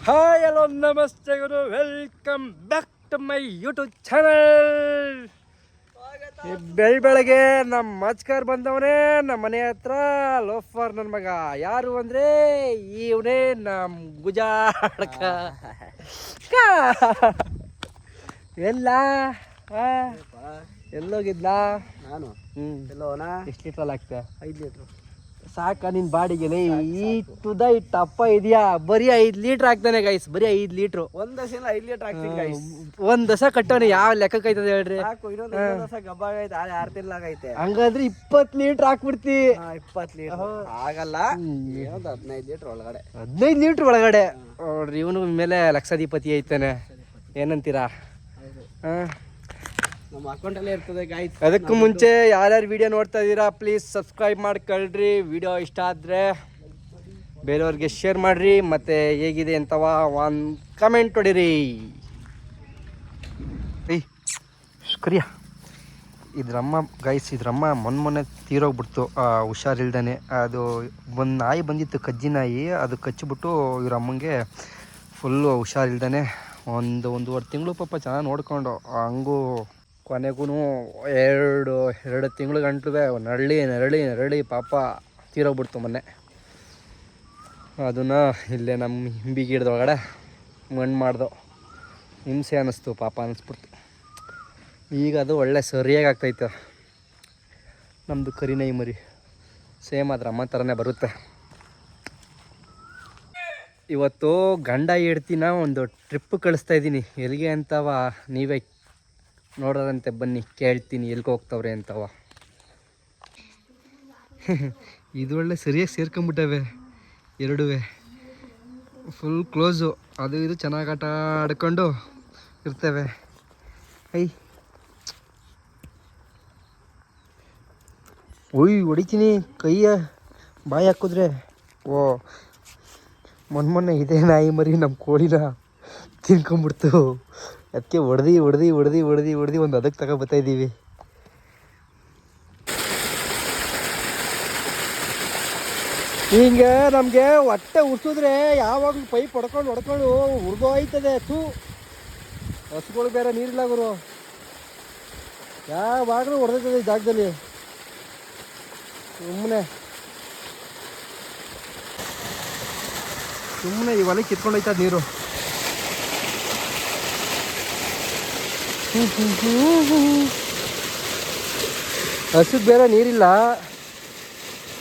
Hi hello ನಮಸ್ತೆ ಗುರು, welcome back to my YouTube channel. ಬೆಳಗ್ಗೆ ನಮ್ಮ ಮಚ್ಕರ್ ಬಂದವನೇ ನಮ್ಮ ಮನೆ ಹತ್ರ. ಲೋಫರ್ ನನ್ನ ಮಗ ಯಾರು ಅಂದರೆ ಇವನೇ ನಮ್ಮ ಗುಜಾಡ್ಕ. ಎಲ್ಲ ಎಲ್ಲೋಗಿದ್ಲ ನಾನು ಎಲ್ಲೋನಾ? ಎಷ್ಟು ಲೀಟ್ರಲ್ಲಿ ಆಗ್ತಾ? 5 ಲೀಟ್ರು ಸಾಕ ನಿನ್ ಬಾಡಿಗೆ. ಇಟ್ಟಪ್ಪ ಇದೆಯಾ? ಬರೀ 5 ಲೀಟ್ರ್ ಆಗ್ತಾನೆ ಗೈಸ್, ಬರೀ 5 ಲೀಟ್ರು. ಒಂದ್ ದಸ 5 ಲೀಟ್ರ್ ಆಗ್ತೀನಿ ಗೈಸ್. ಒಂದ್ ದಸ ಕಟ್ಟೋನೆ ಯಾವ ಲೆಕ್ಕಕ್ಕೆ ಐತದ ಹೇಳ್ರಿ? ಸಾಕು, ಇನ್ನೊಂದು ದಸ ಗಬ್ಬಾಗೈತೆ, 6 ತಿಂಗಳಾಗೈತೆ. ಹಂಗಾದ್ರೆ 20 ಲೀಟ್ರ್ ಹಾಕ್ಬಿಡ್ತಿ. 20 ಲೀಟ್ರ್ ಆಗಲ್ಲ, 15 ಲೀಟ್ರ್ ಒಳಗಡೆ. 15 ಲೀಟ್ರ್ ಒಳಗಡೆ ನೋಡ್ರಿ. ಇವನು ಮೇಲೆ ಲಕ್ಷಾಧಿಪತಿ ಐತಾನೆ, ಏನಂತೀರಾ? ನಮ್ಮ ಅಕೌಂಟಲ್ಲೇ ಇರ್ತದೆ ಗಾಯ್ಸ್. ಅದಕ್ಕೂ ಮುಂಚೆ ಯಾರ್ಯಾರು ವಿಡಿಯೋ ನೋಡ್ತಾ ಇದ್ದೀರಾ ಪ್ಲೀಸ್ ಸಬ್ಸ್ಕ್ರೈಬ್ ಮಾಡ್ಕೊಳ್ರಿ. ವಿಡಿಯೋ ಇಷ್ಟ ಆದರೆ ಬೇರೆಯವ್ರಿಗೆ ಶೇರ್ ಮಾಡಿರಿ, ಮತ್ತು ಹೇಗಿದೆ ಅಂತವ ಒಂದು ಕಮೆಂಟ್ ಹೊಡಿರಿ. ಕರಿಯ ಇದ್ರಮ್ಮ ಗೈಸ್, ಇದ್ರಮ್ಮ ಮೊನ್ನೆ ತೀರೋಗ್ಬಿಡ್ತು ಹುಷಾರಿಲ್ದಾನೆ. ಅದು ಒಂದು ನಾಯಿ ಬಂದಿತ್ತು, ಕಜ್ಜಿ ನಾಯಿ. ಅದು ಕಚ್ಚಿಬಿಟ್ಟು ಇವ್ರ ಅಮ್ಮಂಗೆ ಫುಲ್ಲು ಹುಷಾರಿಲ್ದಾನೆ. ಒಂದೂವರೆ ತಿಂಗಳು ಪಾಪ ಚೆನ್ನಾಗಿ ನೋಡ್ಕೊಂಡು, ಹಂಗೂ ಕೊನೆಗೂ ಎರಡು ತಿಂಗಳು ಗಂಟ್ಲು ನರಳಿ ಪಾಪ ತೀರೋಗ್ಬಿಡ್ತು ಮೊನ್ನೆ. ಅದನ್ನು ಇಲ್ಲೇ ನಮ್ಮ ಹಿಂಬಿ ಗಿಡದೊಳಗಡೆ ಮಣ್ಣು ಮಾಡ್ದೋ. ಹಿಂಸೆ ಅನ್ನಿಸ್ತು, ಪಾಪ ಅನ್ನಿಸ್ಬಿಡ್ತು. ಈಗ ಅದು ಒಳ್ಳೆ ಸರಿಯಾಗಿ ಆಗ್ತೈತೆ. ನಮ್ಮದು ಕರಿನೈ ಮರಿ ಸೇಮ್ ಅದ್ರ ಅಮ್ಮ ಥರನೇ ಬರುತ್ತೆ. ಇವತ್ತು ಗಂಡ ಹೆಂಡ್ತಿನ ಒಂದು ಟ್ರಿಪ್ ಕಳಿಸ್ತಾ ಇದ್ದೀನಿ. ಎಲ್ಲಿಗೆ ಅಂತವ ನೀವೇ ನೋಡೋದಂತೆ, ಬನ್ನಿ ಕೇಳ್ತೀನಿ ಎಲ್ಲಿಗೆ ಹೋಗ್ತವ್ರೆ ಅಂತವ. ಇದು ಒಳ್ಳೆ ಸರಿಯಾಗಿ ಸೇರ್ಕೊಂಬಿಟ್ಟವೆ ಎರಡೂ, ಫುಲ್ ಕ್ಲೋಸು. ಅದು ಇದು ಚೆನ್ನಾಗಿ ಆಟ ಆಡ್ಕೊಂಡು ಇರ್ತವೆ. ಹೊಡಿತೀನಿ ಕೈಯ ಬಾಯಿ ಹಾಕಿದ್ರೆ. ಮೊನ್ನೆ ಇದೇ ನಾಯಿ ಮರಿ ನಮ್ಮ ಕೋಳಿನ ತಿನ್ಕೊಂಬಿಡ್ತು. ಅದಕ್ಕೆ ಹೊಡೆದು ಒಂದು ಅದಕ್ಕೆ ತಗೊಬರ್ತಾಯಿದ್ದೀವಿ. ಹಿಂಗೆ ನಮಗೆ ಹೊಟ್ಟೆ ಉರ್ಸಿದ್ರೆ ಯಾವಾಗಲೂ ಪೈಪ್ ಹೊಡ್ಕೊಂಡು ಹುರಿದೋಯ್ತದೆ. ಹಸುಗಳು ಬೇರೆ ನೀರಿಲ್ಲ ಗುರು, ಯಾವಾಗಲೂ ಹೊಡೆದೈತದೆ ಈ ಜಾಗದಲ್ಲಿ. ಸುಮ್ಮನೆ ಈ ಹೊಲಕ್ಕೆ ಕಿತ್ಕೊಂಡೋಯ್ತದ ನೀರು. ಹಸುಗೆ ಬೇರೆ ನೀರಿಲ್ಲ.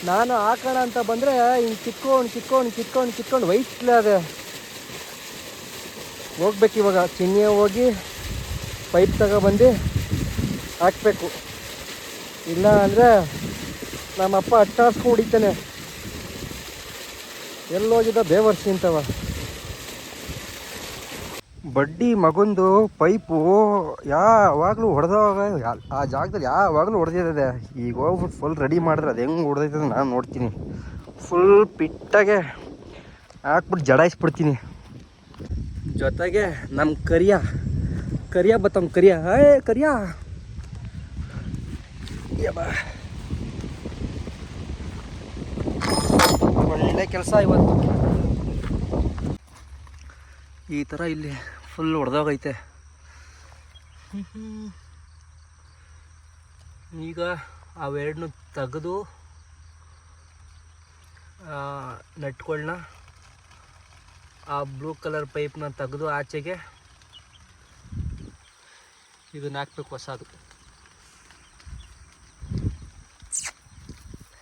ನಾನು ಹಾಕೋಣ ಅಂತ ಬಂದರೆ ಹಿಂಗೆ ಕಿತ್ಕೊಂಡು ವೈಟ್ಲ ಅದೇ ಹೋಗ್ಬೇಕು. ಇವಾಗ ಚಿನ್ನೆ ಹೋಗಿ ಪೈಪ್ ತಗೊಬಂದು ಹಾಕಬೇಕು. ಇಲ್ಲ ಅಂದರೆ ನಮ್ಮಪ್ಪ ಅಟ್ಟಾಡ್ಸ್ಕೊಂಡು ಹೊಡಿತಾನೆ. ಎಲ್ಲೋಗಿದ್ದ ಬೇವರ್ಸಿ ಅಂತವ. ಬಡ್ಡಿ ಮಗೊಂದು ಪೈಪು ಯಾವಾಗಲೂ ಹೊಡೆದವಾಗ ಆ ಜಾಗದಲ್ಲಿ ಯಾವಾಗಲೂ ಹೊಡೆದಿದೆ. ಈಗ ಹೋಗ್ಬಿಟ್ಟು ಫುಲ್ ರೆಡಿ ಮಾಡಿದ್ರೆ ಅದು ಹೆಂಗೆ ಹೊಡೆದೈತದೆ ನಾನು ನೋಡ್ತೀನಿ. ಫುಲ್ ಪಿಟ್ಟಾಗೆ ಹಾಕ್ಬಿಟ್ಟು ಜಡಾಯಿಸ್ಬಿಡ್ತೀನಿ. ಜೊತೆಗೆ ನಮ್ಮ ಕರಿಯ ಬತ್ತಮ್ಮ ಕರಿಯ ಒಳ್ಳೆ ಕೆಲಸ ಇವತ್ತು. ಈ ಥರ ಇಲ್ಲಿ ಫುಲ್ ಹೊಡೆದೋಗೈತೆ. ಈಗ ಅವೆರಡನ್ನೂ ತೆಗೆದು ನಟ್ಗಳನ್ನ, ಆ ಬ್ಲೂ ಕಲರ್ ಪೈಪ್ನ ತೆಗೆದು ಆಚೆಗೆ ಇದನ್ನ ಹಾಕ್ಬೇಕು ಹೊಸದು.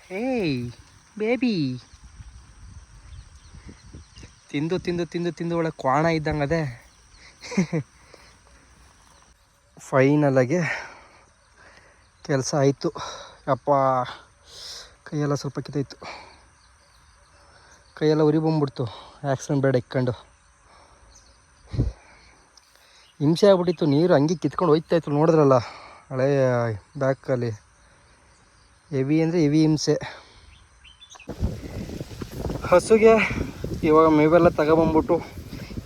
ಹೇಯ್ ಬೇಬಿ, ತಿಂದು ಒಳ್ಳೆ ಕ್ವಾಣ ಇದ್ದಂಗೆ ಅದೇ. ಫೈನಲಾಗಿ ಕೆಲಸ ಆಯಿತು. ಅಪ್ಪ ಕೈಯೆಲ್ಲ ಸ್ವಲ್ಪ ಕಿತ್ತೈತು, ಕೈಯೆಲ್ಲ ಉರಿ ಬಂದ್ಬಿಡ್ತು ಆ್ಯಕ್ಸಿಡೆಂಟ್ ಬೇಡ ಇಕ್ಕೊಂಡು. ಹಿಂಸೆ ಆಗ್ಬಿಟ್ಟಿತ್ತು. ನೀರು ಹಂಗೆ ಕಿತ್ಕೊಂಡು ಹೋಯ್ತಾಯಿತ್ತು, ನೋಡಿದ್ರಲ್ಲ ಹಳೆ ಬ್ಯಾಕಲ್ಲಿ. ಹೆವಿ ಅಂದರೆ ಹೆವಿ ಹಿಂಸೆ. ಹಸುಗೆ ಇವಾಗ ಮೇವೆಲ್ಲ ತಗೊಬಂದ್ಬಿಟ್ಟು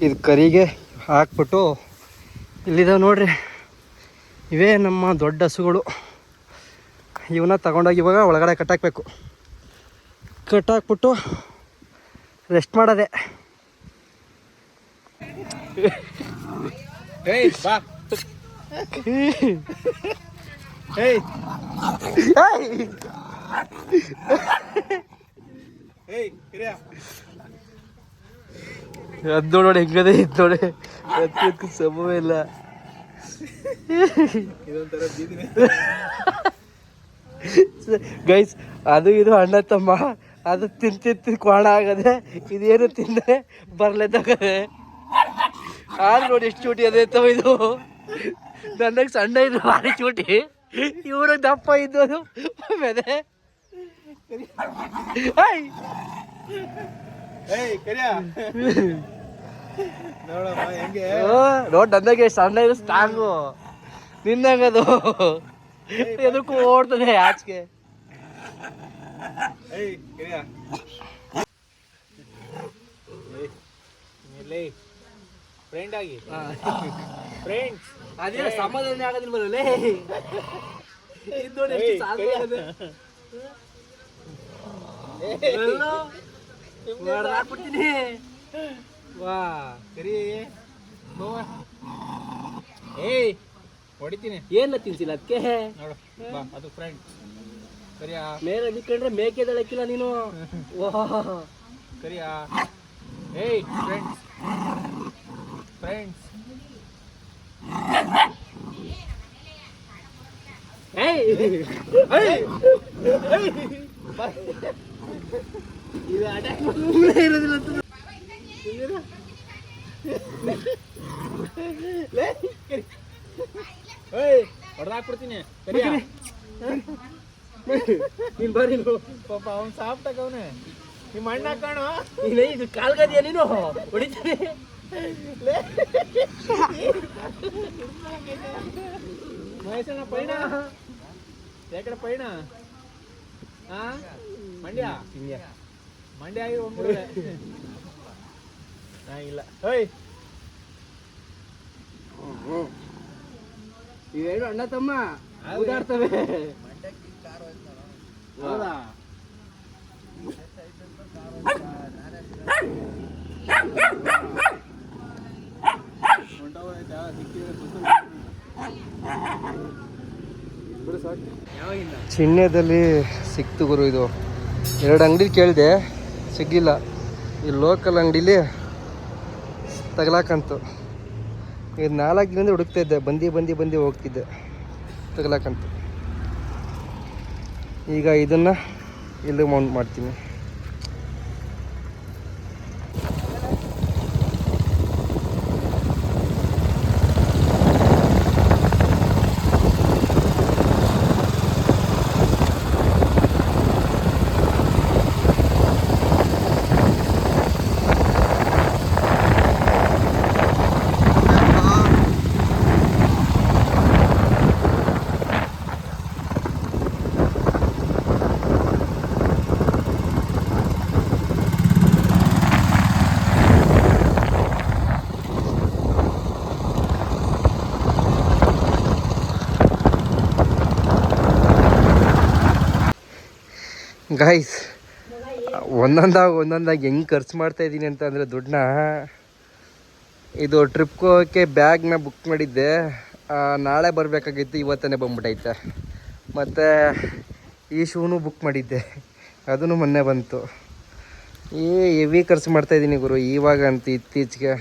ಇದು ಕರಿಗೆ ಹಾಕ್ಬಿಟ್ಟು, ಇಲ್ಲಿದ್ದಾವೆ ನೋಡ್ರಿ, ಇವೇ ನಮ್ಮ ದೊಡ್ಡ ಹಸುಗಳು. ಇವನ್ನ ತಗೊಂಡೋಗಿ ಇವಾಗ ಒಳಗಡೆ ಕಟ್ಟಾಕಬೇಕು. ಕಟ್ಟಾಕ್ಬಿಟ್ಟು ರೆಸ್ಟ್ ಮಾಡೋದೆ. ಏಯ್ ಬಾ ಏಯ್ ಏಯ್ ಕಿರಿಯ ಅದು ನೋಡೋಣ ಹೆಂಗದೆ ಇದು ನೋಡಿ ಅದಕ್ಕೆ ಸಮವೇ ಇಲ್ಲ. ಇದೊಂಥರ ಬೀದಿನೇ ಗೈಸ್, ಅದು ಇದು ಅಣ್ಣ ತಮ್ಮ, ಅದು ತಿಂತಿ ಕ್ವಾಣ ಆಗದೆ, ಇದೇನು ತಿಂದರೆ ಬರ್ಲೇದಾಗದೆ. ಆದ್ರೆ ನೋಡಿ ಎಷ್ಟು ಚೂಟಿ ಅದೇ ತವ ಇದು. ನನಗೆ ಸಣ್ಣ ಇದು ಭಾರಿ ಚೂಟಿ, ಇವ್ರಿಗೆ ದಪ್ಪ ಇದ್ದು ಆಮೇಲೆ ನೋಡಮ್ಮ ಹೆಂಗೆ ನೋಡ್ ನನಗೆ ಸಣ್ಣ ಇದು ಸ್ಟ್ರಾಂಗು, ನಿನ್ನಂಗದು ಎದಕ್ಕೂ ಓಡ್ತದೆ ಆಚೆಗೆ. ಫ್ರೆಂಡ್ ಆಗಿ ಫ್ರೆಂಡ್ಸ್ ಅದೇ ಸಮಾಧಾನ ಆಗೋದಿಲ್ಲ ಬರಲೇ. ಇದು ನೋಡಿ ಎಷ್ಟು ಸಾಕು ಆಗಿದೆ. ಹಾಕ್ಬಿಡ್ತೀನಿ. ವಾ ಕರಿ ಏಯ್ ಹೊಡಿತೀನಿ. ಏನ ತಿನ್ಸಿಲ್ಲ ಅದಕ್ಕೆ ನೋಡು ಬಾ, ಅದು ಫ್ರೆಂಡ್ ಕರಿಯಾ. ಮೇಲೆ ನಿಕ್ಕೊಂಡ್ರೆ ಮೇಕೆದಳಕ್ಕಿಲ್ಲ ನೀನು. ಕರಿಯಾ ಏಯ್ ಫ್ರೆಂಡ್ಸ್ ಫ್ರೆಂಡ್ಸ್ ಇದು ಅಟ್ಯಾಕ್ ಇರೋದಿಲ್ಲ ಅಂತ ಹೊಡೆದಾಕ್ಬಿಡ್ತೀನಿ. ಕರಿಯಾ ನೀನ್ ಬರೀ ಪಾಪ ಅವ್ನು ಸಾಫ್ಟ್ ಆಗವನೆ. ನಿಮ್ಮ ಅಣ್ಣ ಕಾಣೋ ಇದು ಕಾಲ್ಗದಿಯ ನೀನು ಹೊಡಿತೀನಿ. ಮಹೇಶಣ್ಣ ಪೈಣ ಯಾಕಡೆ ಪೈಣ ಮಂಡ್ಯ ಮಂಡ್ಯ ಆಗಿ ಹೋಗ್ಬಿಡುತ್ತೆ. ಇಲ್ಲ ಓಯ್ ಇವೇನು ಅಣ್ಣ ತಮ್ಮ ಓದಾಡ್ತವೆ. ಹೌದಾ ಚಿಹ್ನೆದಲ್ಲಿ ಸಿಕ್ತು ಗುರು. ಇದು 2 ಅಂಗಡಿ ಕೇಳಿದೆ, ಸಿಗ್ಲಿಲ್ಲ. ಈ ಲೋಕಲ್ ಅಂಗಡಿಲಿ ತಗಲಾಕಂತು. ಇದು 4 ದಿನದಿಂದ ಹುಡುಕ್ತಾ ಇದ್ದೆ, ಬಂದು ಹೋಗ್ತಿದ್ದೆ ತಗಲಾಕಂತು. ಈಗ ಇದನ್ನು ಇಲ್ಲಿ ಮೌಂಟ್ ಮಾಡ್ತೀನಿ. ಗಾಯ್ಸ್, ಒಂದೊಂದಾಗಿ ಹೆಂಗೆ ಖರ್ಚು ಮಾಡ್ತಾಯಿದ್ದೀನಿ ಅಂತ ಅಂದರೆ ದುಡ್ಡನ್ನ. ಇದು ಟ್ರಿಪ್ಗೆ ಹೋಗೋಕ್ಕೆ ಬ್ಯಾಗ್ನ ಬುಕ್ ಮಾಡಿದ್ದೆ, ನಾಳೆ ಬರಬೇಕಾಗಿತ್ತು, ಇವತ್ತೇ ಬಂದ್ಬಿಟ್ಟೈತೆ. ಮತ್ತು ಈ ಶೂನು ಬುಕ್ ಮಾಡಿದ್ದೆ, ಅದೂ ಮೊನ್ನೆ ಬಂತು. ಹೆವಿ ಖರ್ಚು ಮಾಡ್ತಾಯಿದ್ದೀನಿ ಗುರು ಇವಾಗಂತೂ, ಇತ್ತೀಚೆಗೆ.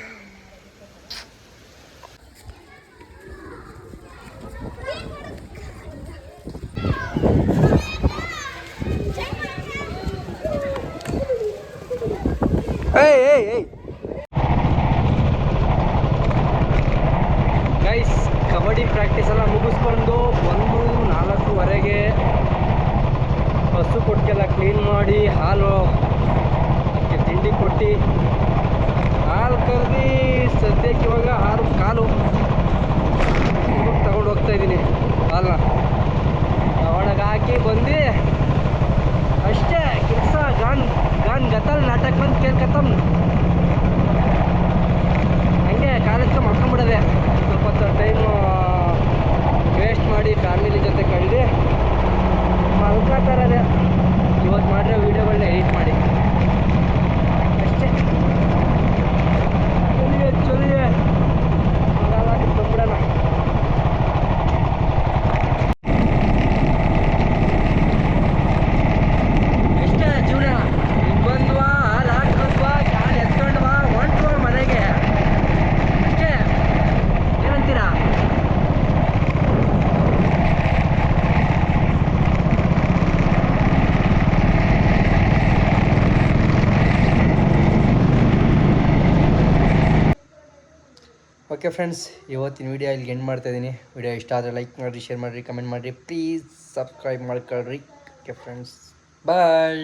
ಗೈಸ್, ಕಬಡ್ಡಿ ಪ್ರಾಕ್ಟೀಸ್ ಎಲ್ಲ ಮುಗಿಸ್ಕೊಂಡು 4:30 ಹಸು ಕೊಟ್ಟಿಗೆಲ್ಲ ಕ್ಲೀನ್ ಮಾಡಿ, ಹಾಲು ಅದಕ್ಕೆ ತಿಂಡಿ ಕೊಟ್ಟು, ಹಾಲು ಕರೆದು ಸದ್ಯಕ್ಕೆ ಇವಾಗ 6:15 ತಗೊಂಡು ಹೋಗ್ತಾಯಿದ್ದೀನಿ ಹಾಲನ್ನ. ಒಳಗೆ ಹಾಕಿ ಬಂದು ಅಷ್ಟೇ ಕೆಲಸ. ಗಾನ್ ಗತಲ್ ನಾಟಕ ಬಂದು ಕೇಳ್ಕತ್ತಮ್ ಹಂಗೆ ಕಾಲೇಜ್ಗೆ ಮಾಡ್ಕೊಂಬಿಡೋದೆ. ಸ್ವಲ್ಪ ಹೊತ್ತು ಟೈಮು ವೇಸ್ಟ್ ಮಾಡಿ ಫ್ಯಾಮಿಲಿ ಜೊತೆ ಕಳೆದು ಮಲ್ಕೋತಾರದೆ. ಇವತ್ತು ಮಾಡಿರೋ ವೀಡಿಯೋಗಳನ್ನ ಎಡಿಟ್ ಮಾಡಿ ಅಷ್ಟೇ. ಚೊಲಿ ಓಕೆ ಫ್ರೆಂಡ್ಸ್, ಇವತ್ತಿನ ವೀಡಿಯೋ ಇಲ್ಲಿಗೆ ಎಂಡ್ ಮಾಡ್ತಾಯಿದ್ದೀನಿ. ವಿಡಿಯೋ ಇಷ್ಟ ಆದರೆ ಲೈಕ್ ಮಾಡಿರಿ, ಶೇರ್ ಮಾಡಿರಿ, ಕಮೆಂಟ್ ಮಾಡಿರಿ, ಪ್ಲೀಸ್ ಸಬ್ಸ್ಕ್ರೈಬ್ ಮಾಡ್ಕೊಳ್ರಿ. ಓಕೆ ಫ್ರೆಂಡ್ಸ್, ಬಾಯ್.